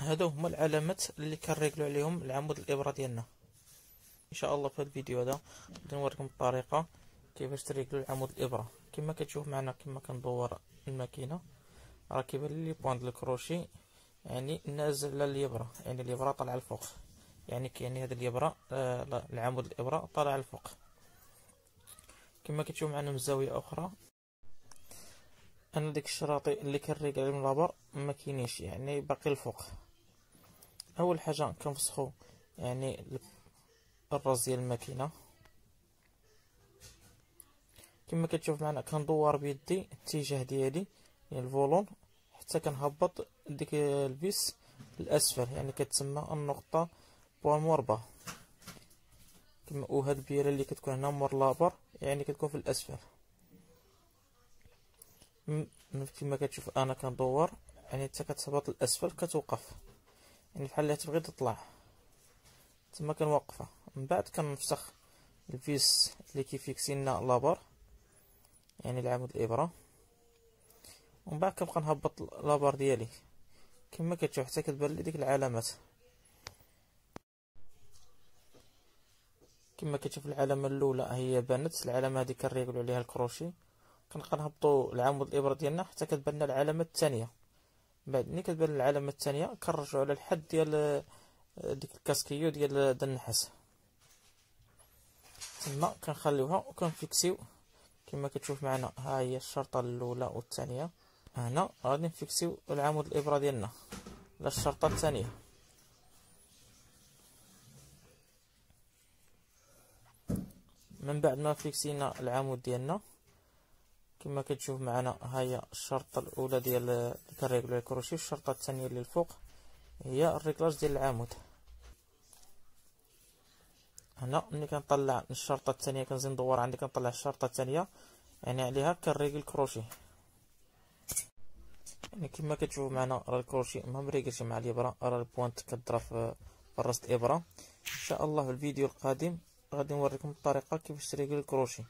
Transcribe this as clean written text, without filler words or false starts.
هادو هما العلامات اللي كنريكلو عليهم العمود الابره ديالنا. ان شاء الله في هذا الفيديو هذا غادي نوريكم الطريقه كيفاش تريكلو العمود الابره. كما كتشوف معنا كما كندور الماكينه راه كيبان لي بوان ديال الكروشي يعني نازل على الابره، يعني الابره طالعه الفوق، يعني هذه الابره العمود الابره طالع الفوق. كما كتشوف معنا من زاويه اخرى انا ديك الشراطي اللي كنريكل عليهم لابر ما كاينينش، يعني باقي الفوق. اول حاجه كنفسخو يعني الراس ديال الماكينه. كما كتشوف معنا كندور بيدي الاتجاه ديالي يعني الفولون حتى كنهبط ديك الفيس للاسفل، يعني كتسمى النقطه بوان مربع. كما وهاد البيره اللي كتكون هنا مور لابر يعني كتكون في الاسفل. كما كتشوف انا كندور يعني حتى كتهبط للاسفل كتوقف، يعني بحال اللي تبغي تطلع تما كنوقفها. من بعد كنفسخ الفيس اللي كيفيكسينا لابر يعني العمود الابره، ومن بعد كنبقى نهبط لابر ديالي كما كتشوف حتى كتبان لي ديك العلامات. كما كتشوف العلامه الاولى هي بانت، العلامه هذه كنريكلو عليها الكروشي. كنبقى نهبطوا العمود الابره ديالنا حتى كتبان لنا العلامه الثانيه. بعد ملي كتبان العلامه الثانيه كنرجعوا على الحد ديال ديك الكاسكيو ديال النحاس، تما كنخليوها وكنفيكسيو. كما كتشوف معنا ها هي الشرطه الاولى والثانيه. هنا غادي نفيكسيو العمود الابره ديالنا للشرطه الثانيه. من بعد ما فيكسينا العمود ديالنا كما كتشوف معنا ها هي الشرطه الاولى ديال كنريكلو الكروشي، الشرطه الثانيه اللي الفوق هي الريكلاج ديال العمود. هنا ملي كنطلع الشرطه الثانيه كنزيد ندور عندي كنطلع الشرطه الثانيه يعني عليها كنريكل الكروشي. يعني كما كتشوفوا معنا راه الكروشي ما مريقلش مع الابره، راه البوانت كتضرب في راس الابره. ان شاء الله في الفيديو القادم غادي نوريكم الطريقه كيفاش تريكل الكروشي.